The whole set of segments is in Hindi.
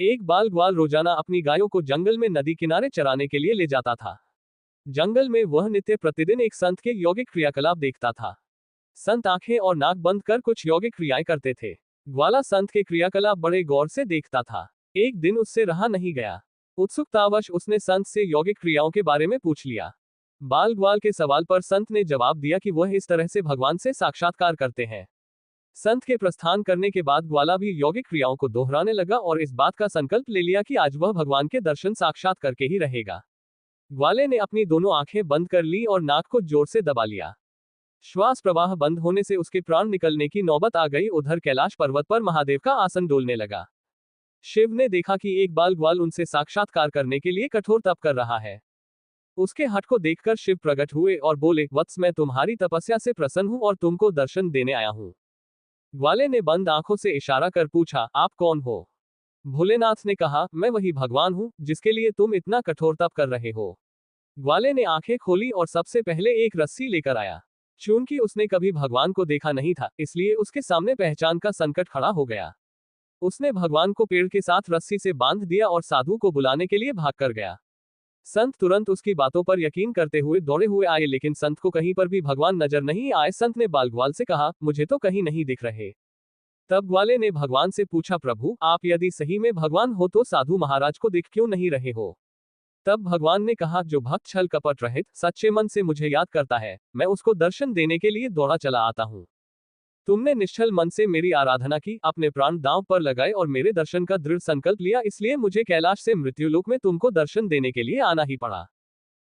एक बाल ग्वाल रोजाना अपनी गायों को जंगल में नदी किनारे चराने के लिए ले जाता था। जंगल में वह नित्य प्रतिदिन एक संत के यौगिक क्रियाकलाप देखता था। संत आंखें और नाक बंद कर कुछ यौगिक क्रियाएं करते थे। ग्वाला संत के क्रियाकलाप बड़े गौर से देखता था। एक दिन उससे रहा नहीं गया। उत्सुकतावश उसने संत से यौगिक क्रियाओं के बारे में पूछ लिया। बाल ग्वाल के सवाल पर संत ने जवाब दिया कि वह इस तरह से भगवान से साक्षात्कार करते हैं। संत के प्रस्थान करने के बाद ग्वाला भी यौगिक क्रियाओं को दोहराने लगा और इस बात का संकल्प ले लिया कि आज वह भगवान के दर्शन साक्षात करके ही रहेगा। ग्वाले ने अपनी दोनों आंखें बंद कर ली और नाक को जोर से दबा लिया। श्वास प्रवाह बंद होने से उसके प्राण निकलने की नौबत आ गई। उधर कैलाश पर्वत पर महादेव का आसन डोलने लगा। शिव ने देखा कि एक बाल ग्वाल उनसे साक्षात्कार करने के लिए कठोर तप कर रहा है। उसके हठ को देखकर शिव प्रकट हुए और बोले, वत्स, मैं तुम्हारी तपस्या से प्रसन्न हूं और तुमको दर्शन देने आया हूं। ग्वाले ने बंद आंखों से इशारा कर पूछा, आप कौन हो? भोलेनाथ ने कहा, मैं वही भगवान हूं जिसके लिए तुम इतना कठोर तप कर रहे हो। ग्वाले ने आंखें खोली और सबसे पहले एक रस्सी लेकर आया। चूंकि उसने कभी भगवान को देखा नहीं था, इसलिए उसके सामने पहचान का संकट खड़ा हो गया। उसने भगवान को पेड़ के साथ रस्सी से बांध दिया और साधु को बुलाने के लिए भाग कर गया। संत तुरंत उसकी बातों पर यकीन करते हुए दौड़े हुए आए, लेकिन संत को कहीं पर भी भगवान नजर नहीं आए। संत ने बाल ग्वाल से कहा, मुझे तो कहीं नहीं दिख रहे। तब ग्वाले ने भगवान से पूछा, प्रभु, आप यदि सही में भगवान हो तो साधु महाराज को दिख क्यों नहीं रहे हो? तब भगवान ने कहा, जो भक्त छल कपट रहित सच्चे मन से मुझे याद करता है, मैं उसको दर्शन देने के लिए दौड़ा चला आता हूँ। तुमने निश्चल मन से मेरी आराधना की, अपने प्राण दांव पर लगाए और मेरे दर्शन का दृढ़ संकल्प लिया, इसलिए मुझे कैलाश से मृत्युलोक में तुमको दर्शन देने के लिए आना ही पड़ा।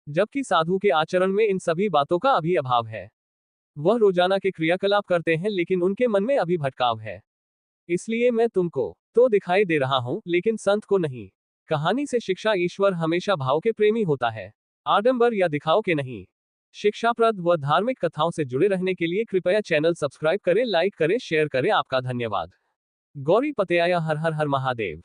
जबकि साधु के आचरण में इन सभी बातों का अभी अभाव है। वह रोजाना के क्रियाकलाप करते हैं, लेकिन उनके मन में अभी भटकाव है। इसलिए मैं तुमको तो दिखाई दे रहा हूं, लेकिन संत को नहीं। कहानी से शिक्षा, ईश्वर हमेशा भाव के प्रेमी होता है, आडंबर या दिखाव के नहीं। शिक्षाप्रद व धार्मिक कथाओं से जुड़े रहने के लिए कृपया चैनल सब्सक्राइब करें, लाइक करें, शेयर करें। आपका धन्यवाद। गौरी पतेयाया। हर हर हर महादेव।